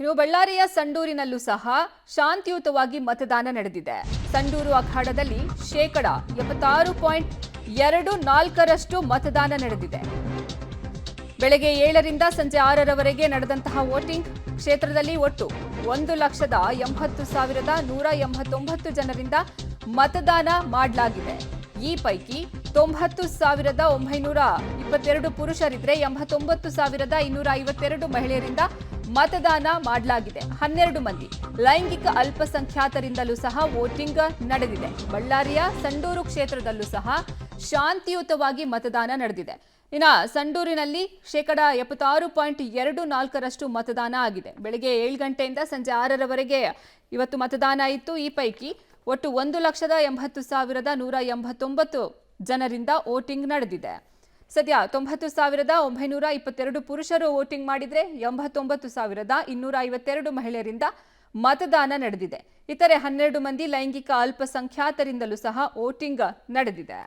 ಇನ್ನು ಬಳ್ಳಾರಿಯ ಸಂಡೂರಿನಲ್ಲೂ ಸಹ ಶಾಂತಿಯುತವಾಗಿ ಮತದಾನ ನಡೆದಿದೆ. ಸಂಡೂರು ಅಖಾಡದಲ್ಲಿ 76.24% ಮತದಾನ ನಡೆದಿದೆ. ಬೆಳಗ್ಗೆ 7ರಿಂದ ಸಂಜೆ 6ರವರೆಗೆ ನಡೆದಂತಹ ವೋಟಿಂಗ್ ಕ್ಷೇತ್ರದಲ್ಲಿ ಒಟ್ಟು 1,80,189 ಜನರಿಂದ ಮತದಾನ ಮಾಡಲಾಗಿದೆ. ಈ ಪೈಕಿ 90,922 ಪುರುಷರಿದ್ರೆ 89,252 ಮಹಿಳೆಯರಿಂದ ಮತದಾನ ಮಾಡಲಾಗಿದೆ. 12 ಮಂದಿ ಲೈಂಗಿಕ ಅಲ್ಪಸಂಖ್ಯಾತರಿಂದಲೂ ಸಹ ವೋಟಿಂಗ್ ನಡೆದಿದೆ. ಬಳ್ಳಾರಿಯ ಸಂಡೂರು ಕ್ಷೇತ್ರದಲ್ಲೂ ಸಹ ಶಾಂತಿಯುತವಾಗಿ ಮತದಾನ ನಡೆದಿದೆ. ಇನ್ನು ಸಂಡೂರಿನಲ್ಲಿ 76.24% ಮತದಾನ ಆಗಿದೆ. ಬೆಳಗ್ಗೆ 7 ಗಂಟೆಯಿಂದ ಸಂಜೆ 6ರವರೆಗೆ ಇವತ್ತು ಮತದಾನ ಇತ್ತು. ಈ ಪೈಕಿ ಒಟ್ಟು 1,80,189 ಜನರಿಂದ ವೋಟಿಂಗ್ ನಡೆದಿದೆ. ಸದ್ಯ 90,922 ಪುರುಷರು ವೋಟಿಂಗ್ ಮಾಡಿದ್ರೆ 89,252 ಮಹಿಳೆಯರಿಂದ ಮತದಾನ ನಡೆದಿದೆ. ಇತರೆ 12 ಮಂದಿ ಲೈಂಗಿಕ ಅಲ್ಪಸಂಖ್ಯಾತರಿಂದಲೂ ಸಹ ವೋಟಿಂಗ್ ನಡೆದಿದೆ.